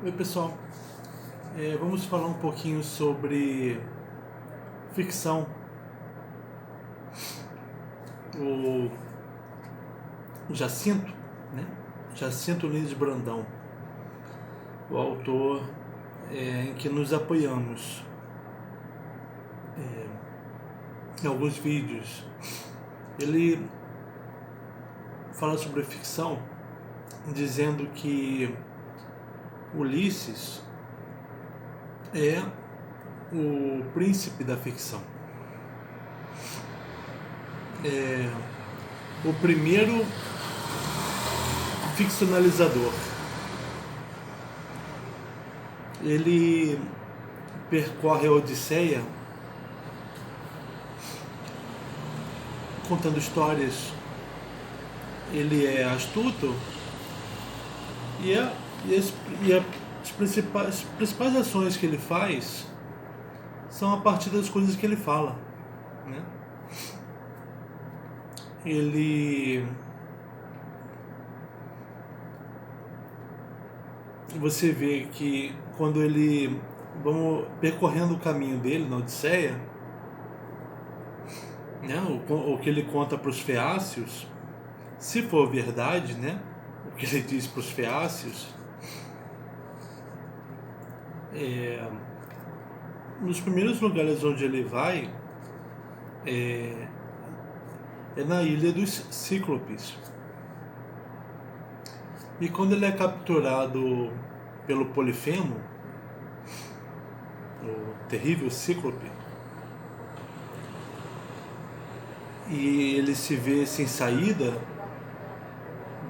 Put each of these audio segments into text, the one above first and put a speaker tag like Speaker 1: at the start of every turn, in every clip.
Speaker 1: Oi pessoal, vamos falar um pouquinho sobre ficção. O Jacinto, né? Jacinto Nunes Brandão, o autor em que nos apoiamos em alguns vídeos. Ele fala sobre ficção dizendo que Ulisses é o príncipe da ficção. O primeiro ficcionalizador. Ele percorre a Odisseia contando histórias. Ele é astuto e as principais ações que ele faz são a partir das coisas que ele fala, né? Você vê que quando vamos percorrendo o caminho dele na Odisseia, né, o que ele conta para os feácios, se for verdade, né, o que ele diz para os feácios, nos primeiros lugares onde ele vai é na ilha dos Cíclopes. E quando ele é capturado pelo Polifemo, o terrível Cíclope, e ele se vê sem saída,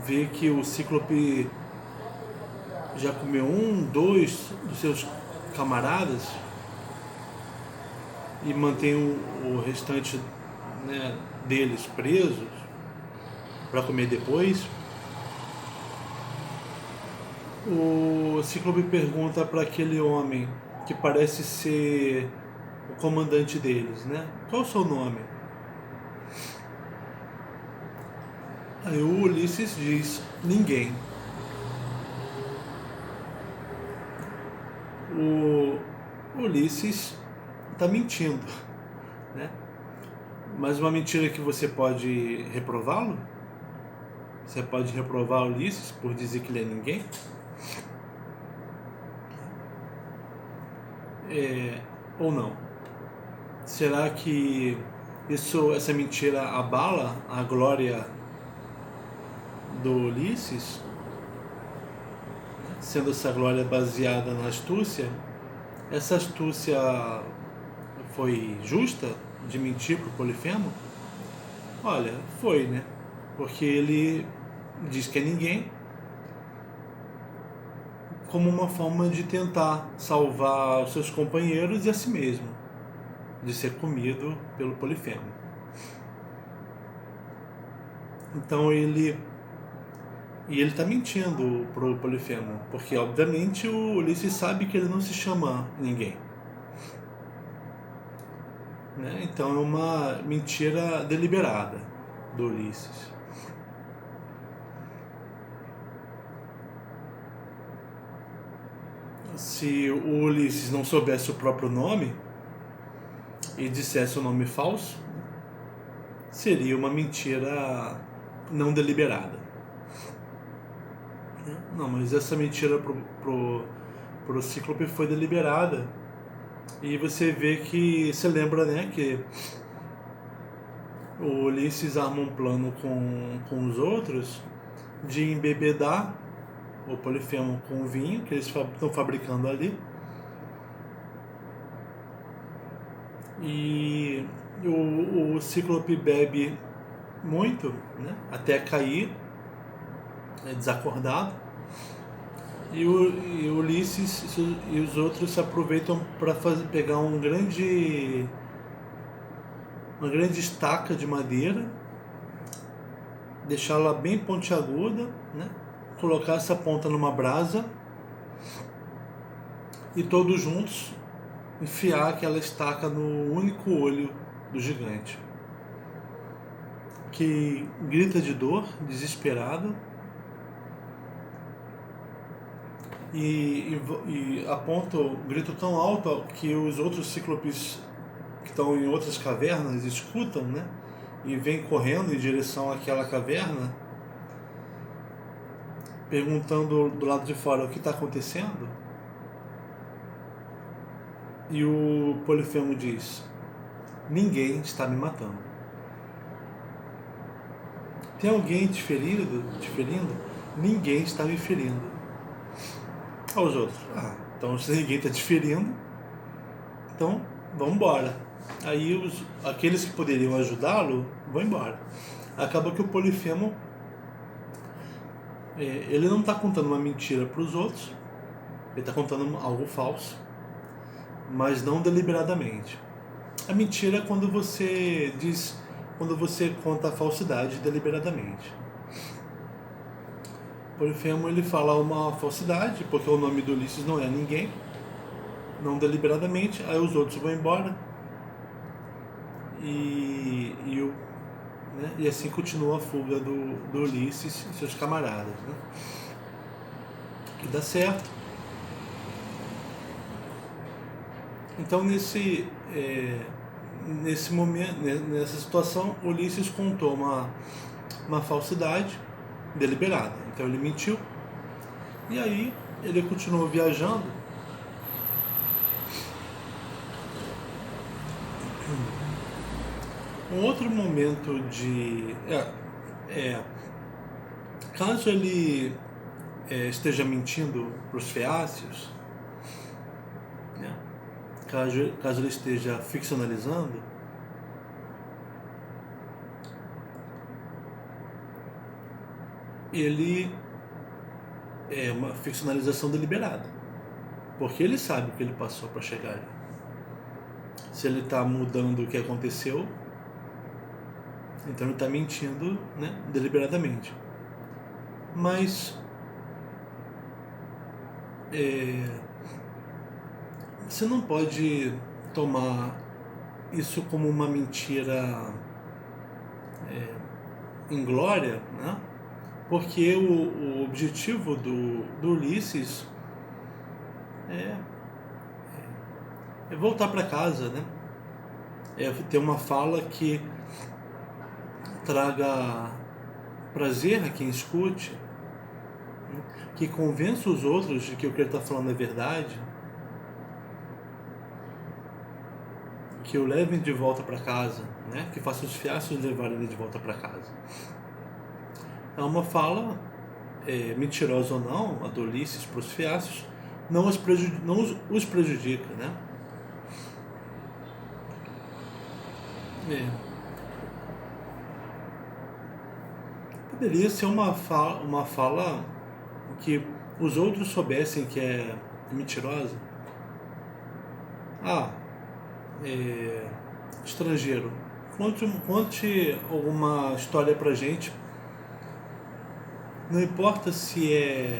Speaker 1: vê que o Cíclope já comeu dois dos seus camaradas e mantém o restante, né, deles presos para comer depois. O Cíclope pergunta para aquele homem que parece ser o comandante deles, né? Qual é o seu nome? Aí o Ulisses diz: ninguém. O Ulisses está mentindo, né? Mas uma mentira que você pode reprová-lo? Você pode reprovar Ulisses por dizer que ele é ninguém? Ou não? Será que essa mentira abala a glória do Ulisses? Sendo essa glória baseada na astúcia, essa astúcia foi justa de mentir para o Polifemo? Olha, foi, né? Porque ele diz que é ninguém, como uma forma de tentar salvar os seus companheiros e a si mesmo de ser comido pelo Polifemo. Então ele está mentindo pro Polifemo, porque obviamente o Ulisses sabe que ele não se chama ninguém, né? Então é uma mentira deliberada do Ulisses. Se o Ulisses não soubesse o próprio nome e dissesse o nome falso, seria uma mentira não deliberada. Não, mas essa mentira pro Cíclope foi deliberada. E você vê que, você lembra, né, que o Ulisses arma um plano com os outros de embebedar o Polifemo com o vinho que eles estão fabricando ali. E o Cíclope bebe muito, né, até cair, desacordado. E o Ulisses e os outros se aproveitam para pegar uma grande estaca de madeira, deixá-la bem pontiaguda, né? Colocar essa ponta numa brasa e todos juntos enfiar aquela estaca no único olho do gigante, que grita de dor, desesperado, e aponta o grito tão alto que os outros cíclopes que estão em outras cavernas escutam, né? E vêm correndo em direção àquela caverna, perguntando do lado de fora o que está acontecendo. E o Polifemo diz: ninguém está me matando. Tem alguém te ferindo? Ninguém está me ferindo. Aos outros: então se ninguém está te ferindo, então vamos embora. Aí aqueles que poderiam ajudá-lo vão embora. Acaba que o Polifemo, ele não está contando uma mentira para os outros, ele está contando algo falso, mas não deliberadamente. A mentira é quando você conta a falsidade deliberadamente. O Polifemo, ele fala uma falsidade, porque o nome do Ulisses não é ninguém, não deliberadamente, aí os outros vão embora e assim continua a fuga do Ulisses e seus camaradas, né? Que dá certo. Então nesse momento, nessa situação, Ulisses contou uma falsidade deliberada. Então ele mentiu e aí ele continuou viajando. Um outro momento caso ele esteja mentindo para os feácios, né? Caso ele esteja ficcionalizando, ele é uma ficcionalização deliberada, porque ele sabe o que ele passou para chegar ali. Se ele está mudando o que aconteceu, então ele está mentindo, né, deliberadamente. Mas você não pode tomar isso como uma mentira inglória, né? Porque o objetivo do Ulisses é voltar para casa, né? É ter uma fala que traga prazer a quem escute, né? Que convença os outros de que o que ele está falando é verdade, que o levem de volta para casa, né? Que faça os fiaços levarem ele de volta para casa. É uma fala, mentirosa ou não, a do Ulisses para os fiaços, não os prejudica, né? Poderia ser uma fala que os outros soubessem que é mentirosa. Estrangeiro, conte alguma história pra gente. Não importa se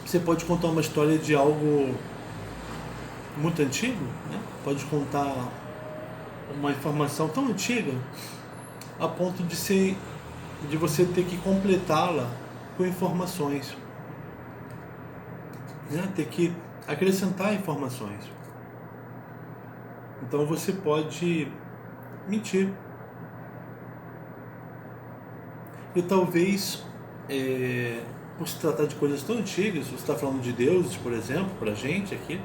Speaker 1: você pode contar uma história de algo muito antigo, né? Pode contar uma informação tão antiga a ponto de você ter que completá-la com informações, né? Ter que acrescentar informações. Então você pode mentir. E talvez, por se tratar de coisas tão antigas, você está falando de deuses, por exemplo, pra gente aqui,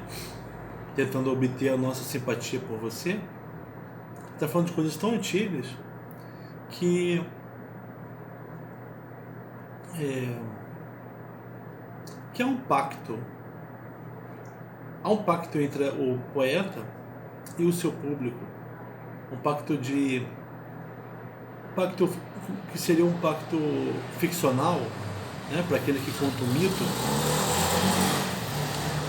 Speaker 1: tentando obter a nossa simpatia por você, está falando de coisas tão antigas que é um pacto. Há um pacto entre o poeta e o seu público. Um pacto que seria um pacto ficcional, né, para aquele que conta um mito,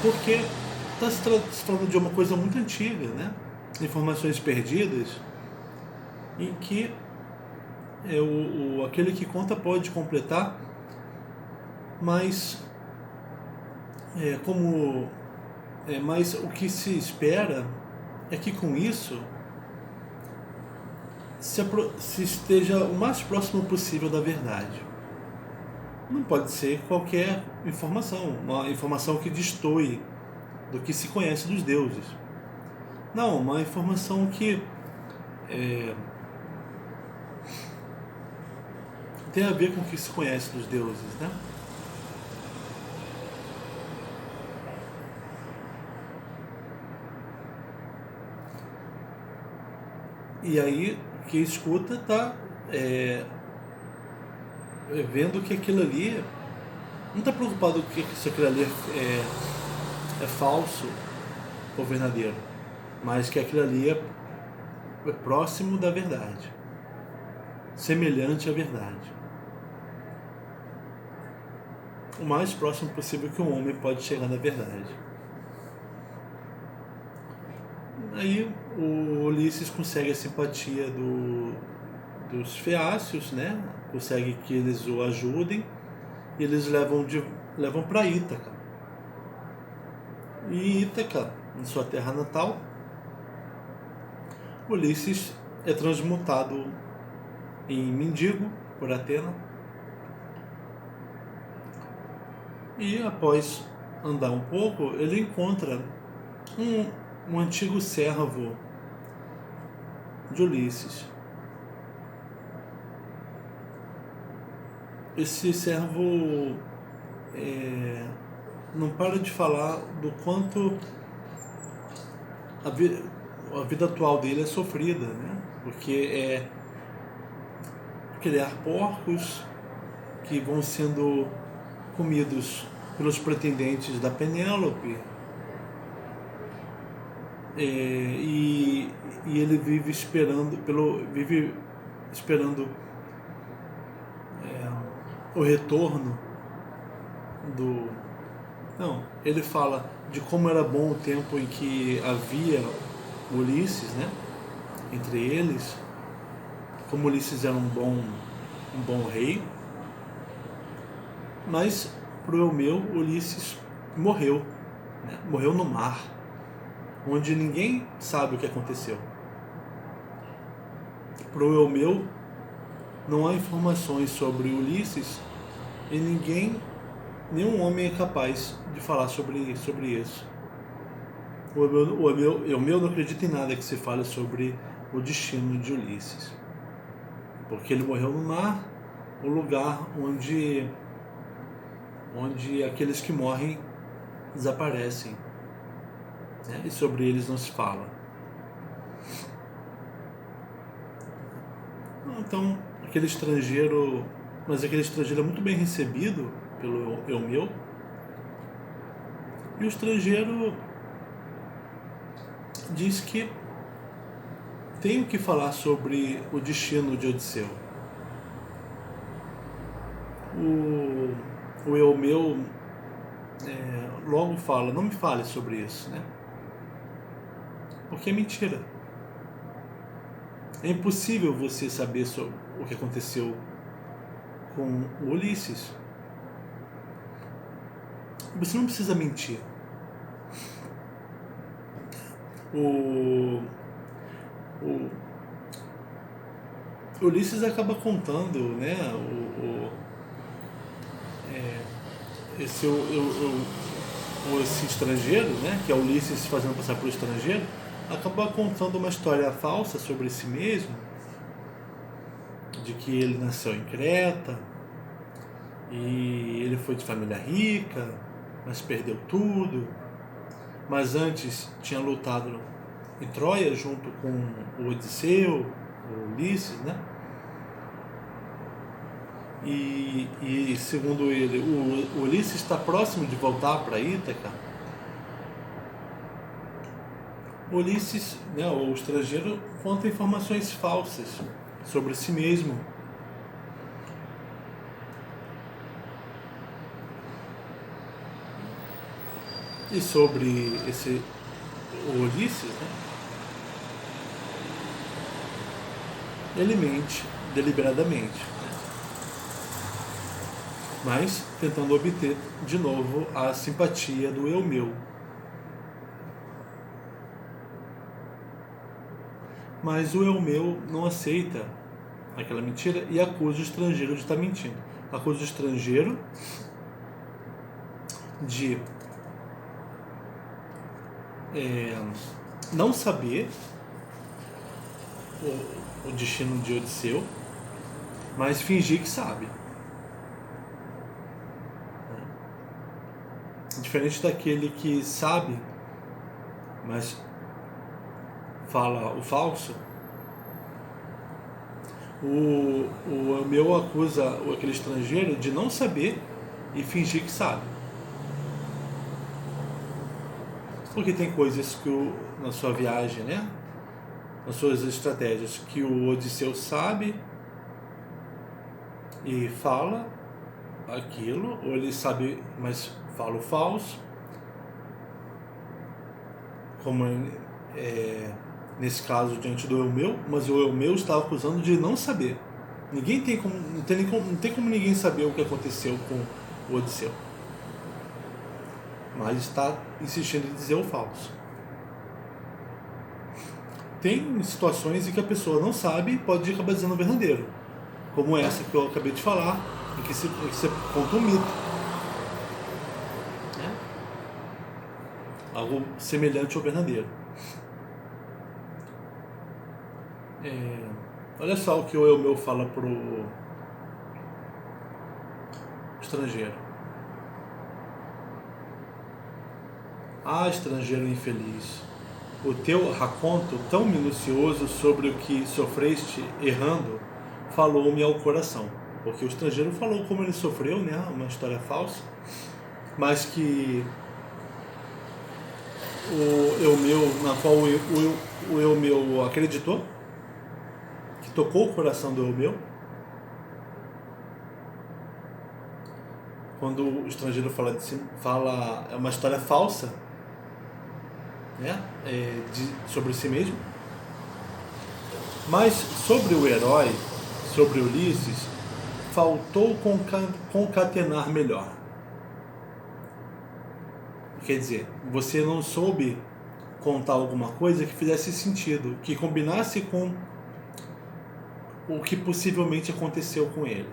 Speaker 1: porque está se falando de uma coisa muito antiga, né? Informações perdidas, em que aquele que conta pode completar, mas mas o que se espera é que com isso se esteja o mais próximo possível da verdade. não pode ser qualquer informação, uma informação que destoe do que se conhece dos deuses. Não, uma informação que tem a ver com o que se conhece dos deuses, né? E aí, quem escuta está vendo que aquilo ali, não está preocupado se aquilo ali é falso ou verdadeiro, mas que aquilo ali é próximo da verdade, semelhante à verdade. O mais próximo possível que um homem pode chegar na verdade. Aí o Ulisses consegue a simpatia dos feácios, né? Consegue que eles o ajudem e eles levam para Ítaca. E Ítaca, em sua terra natal, Ulisses é transmutado em mendigo por Atena e após andar um pouco ele encontra um antigo servo de Ulisses. Esse servo não para de falar do quanto a vida atual dele é sofrida, né? Porque é criar porcos que vão sendo comidos pelos pretendentes da Penélope, e ele vive esperando o retorno do... Não, ele fala de como era bom o tempo em que havia Ulisses, né? Entre eles, como Ulisses era um bom rei, mas pro Eumeu, Ulisses morreu, né? Morreu no mar, onde ninguém sabe o que aconteceu. Pro Eumeu, não há informações sobre Ulisses e nenhum homem é capaz de falar sobre isso. O Eumeu não acredita em nada que se fale sobre o destino de Ulisses, porque ele morreu no mar, o lugar onde aqueles que morrem desaparecem, né? E sobre eles não se fala. Então, aquele estrangeiro é muito bem recebido pelo Eumeu, e o estrangeiro diz que tem o que falar sobre o destino de Odisseu. O Eumeu logo fala: não me fale sobre isso, né? Porque é mentira. É impossível você saber sobre o que aconteceu com o Ulisses. Você não precisa mentir. O Ulisses acaba contando, né? Esse estrangeiro, né? Que é Ulisses se fazendo passar por estrangeiro, acaba contando uma história falsa sobre si mesmo, de que ele nasceu em Creta e ele foi de família rica, mas perdeu tudo, mas antes tinha lutado em Troia junto com o Odisseu, o Ulisses, né? E segundo ele, o Ulisses está próximo de voltar para Ítaca. O Ulisses, né, o estrangeiro, conta informações falsas sobre si mesmo. E sobre o Ulisses, né? Ele mente deliberadamente, né? Mas tentando obter de novo a simpatia do Eumeu. Mas o Eumeu não aceita aquela mentira e acusa o estrangeiro de estar mentindo. acusa o estrangeiro de não saber o destino de Odisseu, mas fingir que sabe. Diferente daquele que sabe, mas fala o falso, o meu acusa aquele estrangeiro de não saber e fingir que sabe. Porque tem coisas que na sua viagem, né? Nas suas estratégias, que o Odisseu sabe e fala aquilo, ou ele sabe, mas fala o falso, como nesse caso diante do Eumeu, mas o Eumeu estava acusando de não saber. Não tem como ninguém saber o que aconteceu com o Odisseu, mas está insistindo em dizer o falso. Tem situações em que a pessoa não sabe e pode acabar dizendo o verdadeiro, como essa que eu acabei de falar, em que você conta um mito, né? Algo semelhante ao verdadeiro. Olha só o que o Eumeu fala pro estrangeiro. Ah, estrangeiro infeliz, o teu raconto tão minucioso sobre o que sofreste errando falou-me ao coração. Porque o estrangeiro falou como ele sofreu, né? Uma história falsa, mas que o Eumeu, na qual o Eumeu acreditou, que tocou o coração do Eumeu. Quando o estrangeiro fala é uma história falsa, né? Sobre si mesmo, mas sobre o herói, sobre Ulisses, faltou concatenar melhor. Quer dizer, você não soube contar alguma coisa que fizesse sentido, que combinasse com o que possivelmente aconteceu com ele.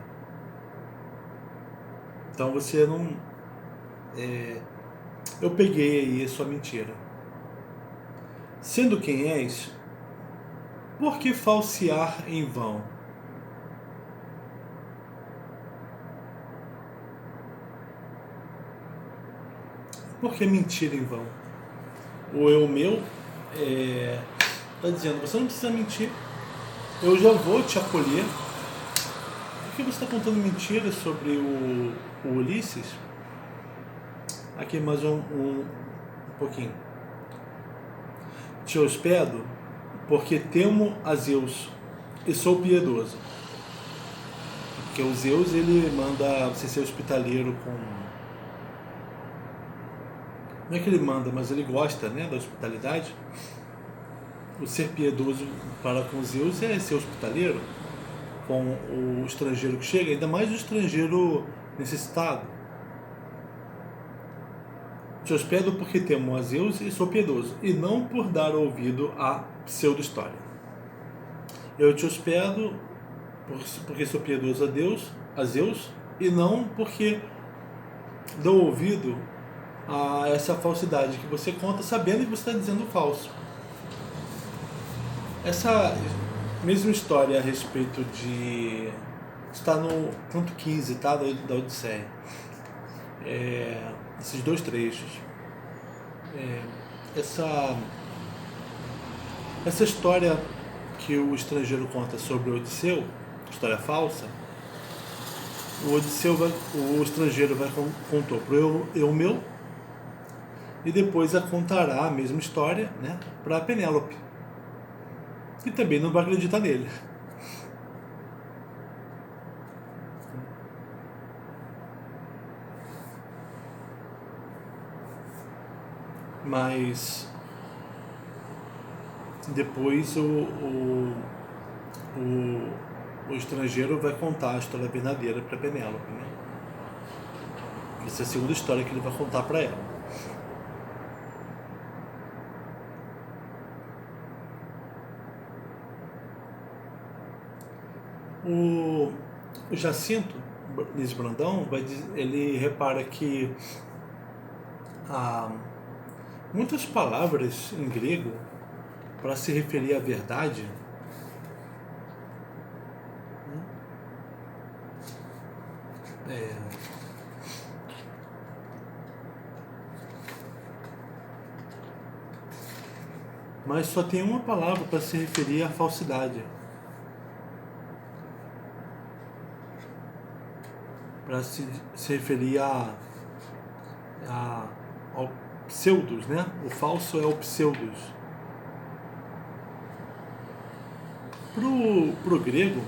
Speaker 1: Então você não... eu peguei aí a sua mentira. Sendo quem és, por que falsear em vão? Por que mentir em vão? O Eumeu está dizendo, você não precisa mentir, eu já vou te acolher. Por que você está contando mentiras sobre o Ulisses? Aqui mais um pouquinho. Te hospedo porque temo a Zeus e sou piedoso. Porque o Zeus, ele manda você ser hospitaleiro com... Não é que ele manda, mas ele gosta, né, da hospitalidade. O ser piedoso para com Zeus é ser hospitaleiro com o estrangeiro que chega, ainda mais o estrangeiro necessitado. Te hospedo porque temo a Zeus e sou piedoso, e não por dar ouvido à pseudo-história. Eu te hospedo porque sou piedoso a Zeus, e não porque dou ouvido a essa falsidade que você conta, sabendo que você está dizendo falso. Essa mesma história a respeito de... está no canto 15, tá? Da Odisseia. Esses dois trechos. Essa história que o estrangeiro conta sobre o Odisseu, história falsa, o estrangeiro contou para o Eumeu, e depois a contará a mesma história, né, para Penélope, que também não vai acreditar nele. Mas depois o estrangeiro vai contar a história verdadeira para Penélope, né? Essa é a segunda história que ele vai contar para ela. O Jacinto, Luiz Brandão, ele repara que há muitas palavras em grego para se referir à verdade, mas só tem uma palavra para se referir à falsidade, para se referir ao pseudos, né? O falso é o pseudos. Pro grego,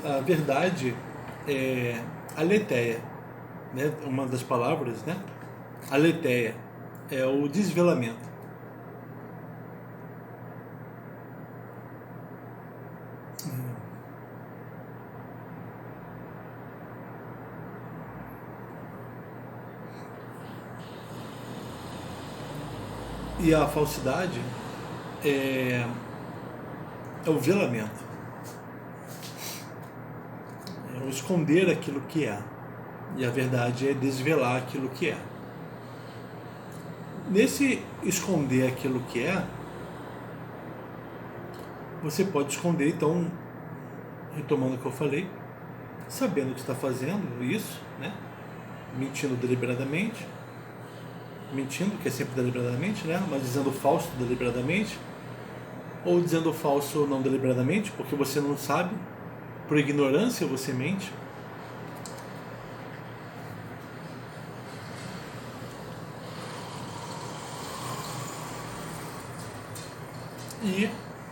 Speaker 1: a verdade é aletheia, né? Uma das palavras, né? Aletheia é o desvelamento. E a falsidade é o velamento, é o esconder aquilo que é, e a verdade é desvelar aquilo que é. Nesse esconder aquilo que é, você pode esconder, então, retomando o que eu falei, sabendo que está fazendo isso, né? Mentindo deliberadamente, mentindo, que é sempre deliberadamente, né? Mas dizendo falso deliberadamente, ou dizendo falso não deliberadamente, porque você não sabe, por ignorância você mente. E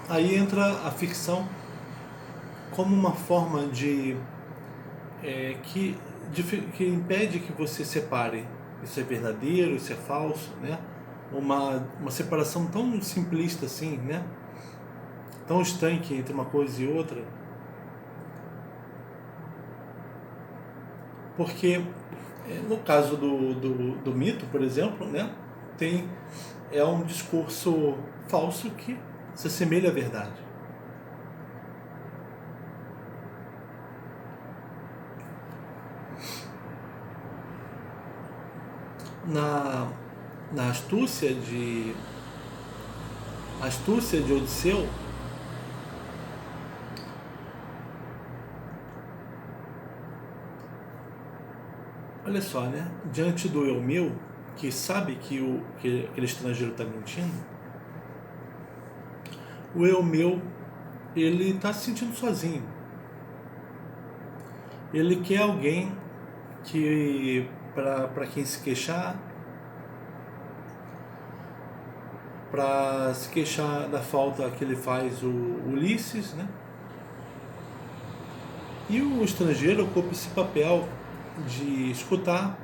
Speaker 1: aí entra a ficção como uma forma que impede que você separe isso é verdadeiro, isso é falso, né? Uma separação tão simplista assim, né? Tão estanque entre uma coisa e outra. Porque no caso do mito, por exemplo, né? É um discurso falso que se assemelha à verdade. Na astúcia de Odisseu, olha só, né? Diante do Eumeu, que sabe que aquele estrangeiro está mentindo, o Eumeu, ele está se sentindo sozinho. Ele quer alguém para quem se queixar, para se queixar da falta que ele faz o Ulisses, né? E o estrangeiro ocupa esse papel de escutar,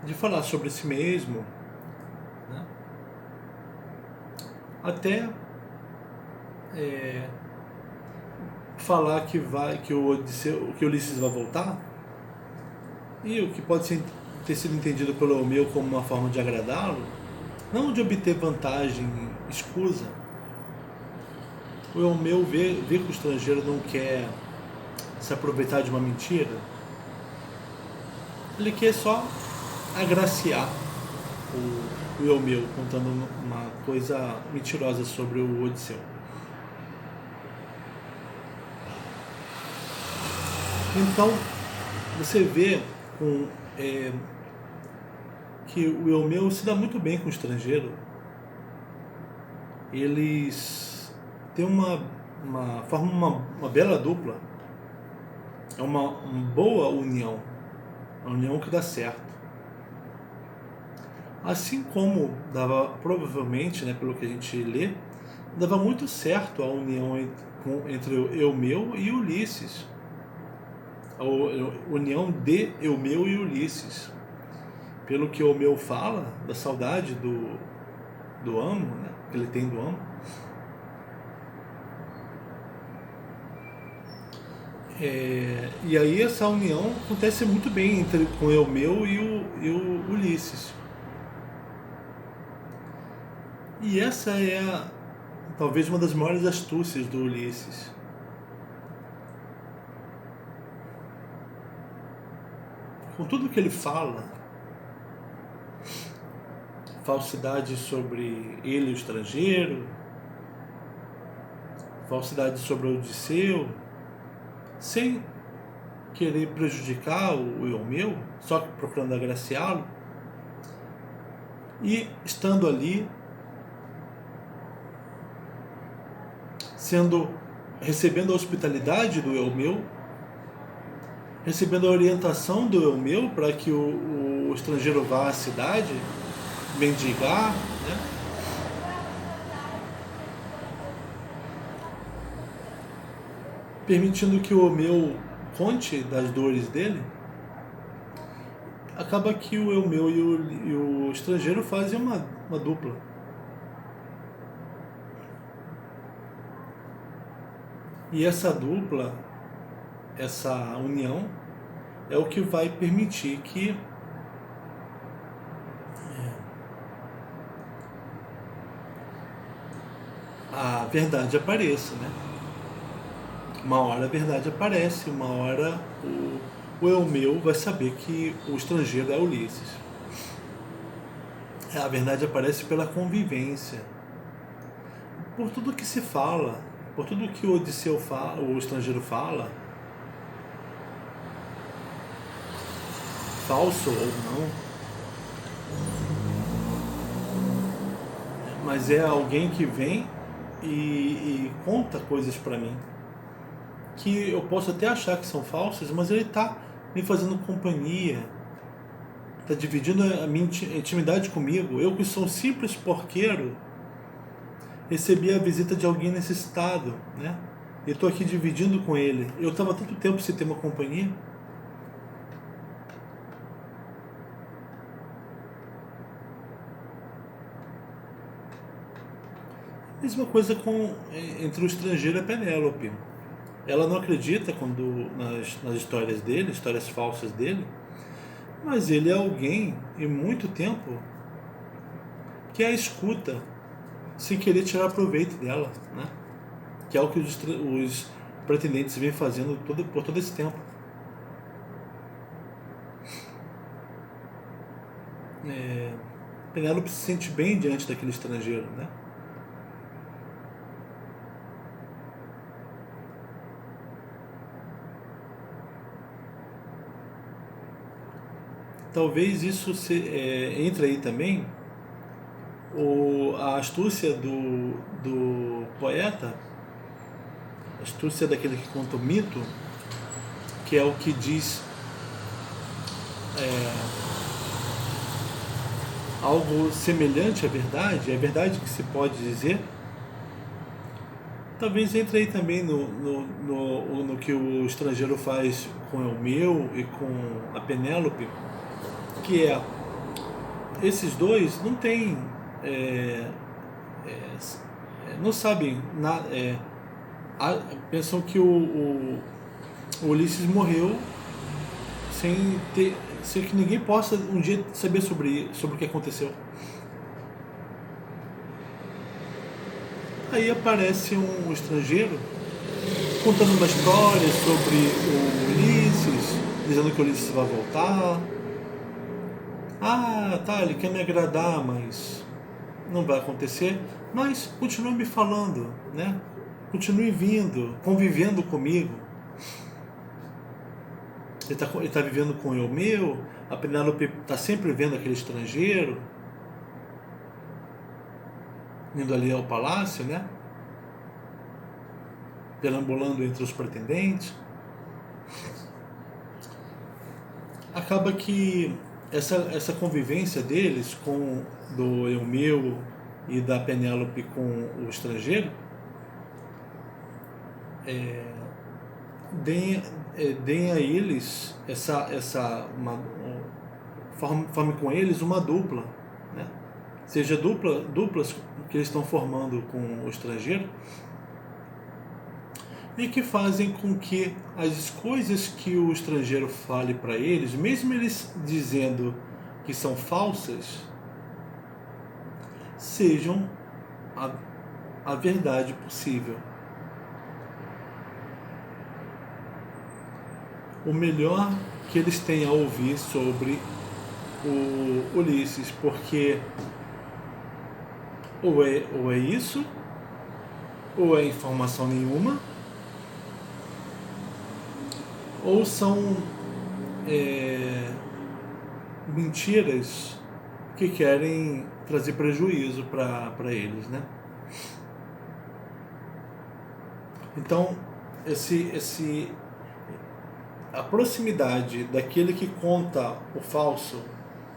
Speaker 1: de falar sobre si mesmo, né? Até falar que o Ulisses vai voltar, e o que pode ter sido entendido pelo Eumeu como uma forma de agradá-lo, não de obter vantagem escusa. O Eumeu vê que o estrangeiro não quer se aproveitar de uma mentira, ele quer só agraciar o Eumeu contando uma coisa mentirosa sobre o Odisseu. Então você vê que o Eumeu se dá muito bem com o estrangeiro. Eles têm formam uma bela dupla. É uma boa união, uma união que dá certo. Assim como dava, provavelmente, né, pelo que a gente lê, dava muito certo a união entre Eumeu e Ulisses. A união de Eumeu e Ulisses. Pelo que Eumeu fala, da saudade do amo, né, que ele tem do amo. E aí essa união acontece muito bem com Eumeu e o Ulisses. E essa é talvez uma das maiores astúcias do Ulisses. com tudo que ele fala, falsidade sobre ele, o estrangeiro, falsidade sobre o Odisseu, sem querer prejudicar o Eumeu, só procurando agraciá-lo, e estando ali, recebendo a hospitalidade do Eumeu, recebendo a orientação do Eumeu para que o estrangeiro vá à cidade mendigar, né? Permitindo que o Eumeu conte das dores dele, acaba que o Eumeu e o estrangeiro fazem uma dupla. E essa dupla, essa união, é o que vai permitir que a verdade apareça, né? Uma hora a verdade aparece, uma hora o Eumeu vai saber que o estrangeiro é Ulisses. A verdade aparece pela convivência. Por tudo que se fala, por tudo que o Odisseu fala, o estrangeiro fala, falso ou não, mas é alguém que vem e conta coisas para mim que eu posso até achar que são falsas, mas ele está me fazendo companhia, está dividindo a minha intimidade comigo. Eu, que sou um simples porqueiro, recebi a visita de alguém necessitado, né? E estou aqui dividindo com ele. Eu estava tanto tempo sem ter uma companhia. Mesma coisa entre o estrangeiro e a Penélope. Ela não acredita nas histórias dele, histórias falsas dele, mas ele é alguém, em muito tempo, que a escuta sem querer tirar proveito dela, né? Que é o que os pretendentes vêm fazendo por todo esse tempo. Penélope se sente bem diante daquele estrangeiro, né? Talvez isso entre aí também a astúcia do poeta, a astúcia daquele que conta o mito, que é o que diz algo semelhante à verdade, é verdade que se pode dizer. Talvez entre aí também no que o estrangeiro faz com o Eumeu e com a Penélope, que esses dois não têm, não sabem, pensam que o Ulisses morreu sem que ninguém possa um dia saber sobre o que aconteceu. Aí aparece um estrangeiro contando uma história sobre o Ulisses, dizendo que o Ulisses vai voltar. Ah, tá, ele quer me agradar, mas não vai acontecer. Mas continue me falando, né? Continue vindo, convivendo comigo. Ele tá vivendo com o Eumeu, a Penélope está sempre vendo aquele estrangeiro, indo ali ao palácio, né? Perambulando entre os pretendentes. Acaba que essa convivência deles, do Eumeu e da Penélope com o estrangeiro, deem a eles forme com eles uma dupla, né? Seja duplas que eles estão formando com o estrangeiro, e que fazem com que as coisas que o estrangeiro fale para eles, mesmo eles dizendo que são falsas, sejam a verdade possível. O melhor que eles têm a ouvir sobre o Ulisses, porque ou é isso, ou é informação nenhuma, ou são mentiras que querem trazer prejuízo para eles, né? Então, a proximidade daquele que conta o falso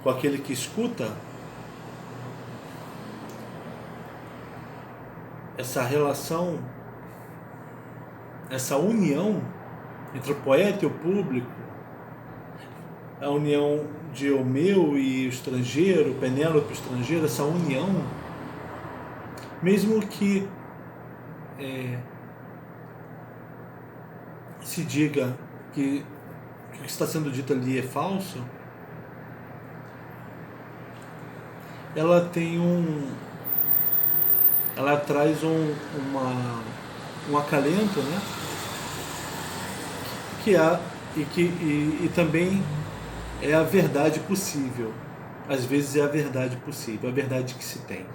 Speaker 1: com aquele que escuta, essa relação, essa união entre o poeta e o público, a união de Eumeu e o estrangeiro, Penélope e o estrangeiro, essa união, mesmo que se diga que o que está sendo dito ali é falso, ela traz um acalento, né? E também é a verdade possível. Às vezes é a verdade possível, a verdade que se tem.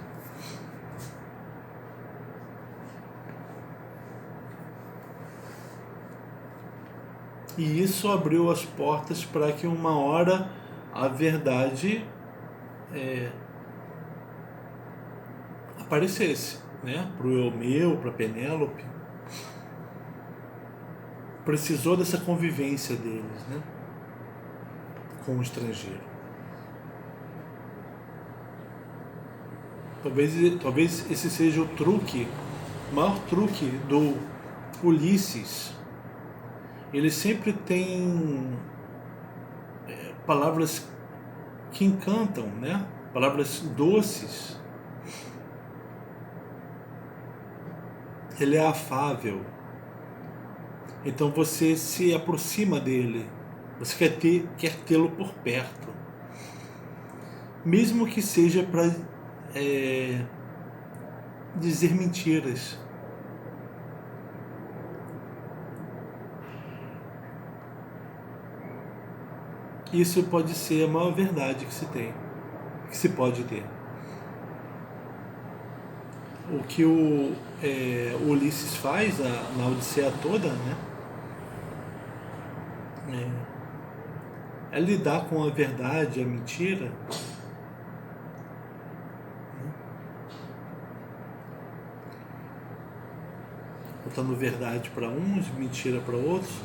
Speaker 1: E isso abriu as portas para que uma hora a verdade aparecesse, né? Para o Eumeu, para Penélope. Precisou dessa convivência deles, né? Com o estrangeiro. Talvez esse seja o maior truque do Ulisses. Ele sempre tem palavras que encantam, né? Palavras doces. Ele é afável. Então você se aproxima dele. Você quer tê-lo por perto. Mesmo que seja para dizer mentiras. Isso pode ser a maior verdade que se tem, que se pode ter. O que o Ulisses faz na Odisseia toda, né? É lidar com a verdade, a mentira, botando verdade para uns, mentira para outros.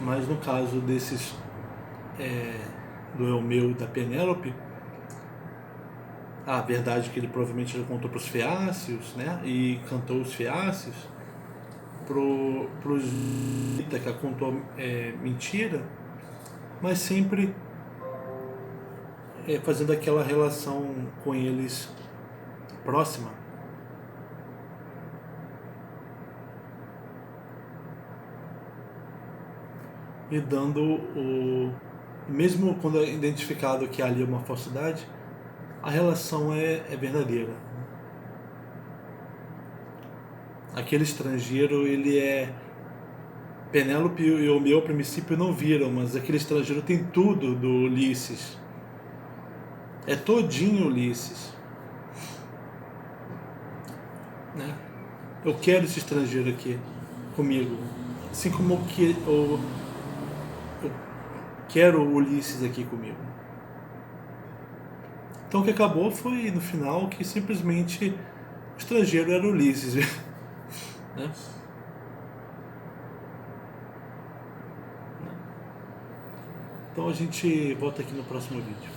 Speaker 1: Mas no caso desses do Eumeu e da Penélope, a verdade que ele provavelmente ele contou para os feácios, né? E cantou os feácios, para os Ítaca contou mentira, mas sempre fazendo aquela relação com eles próxima. E dando mesmo quando é identificado que ali é uma falsidade, a relação é verdadeira. Aquele estrangeiro, ele é... Penélope e Eumeu, a princípio, não viram, mas aquele estrangeiro tem tudo do Ulisses. É todinho Ulisses. Né? Eu quero esse estrangeiro aqui comigo. Assim como eu quero o Ulisses aqui comigo. Então o que acabou foi, no final, que simplesmente o estrangeiro era Ulisses. Né? Então a gente volta aqui no próximo vídeo.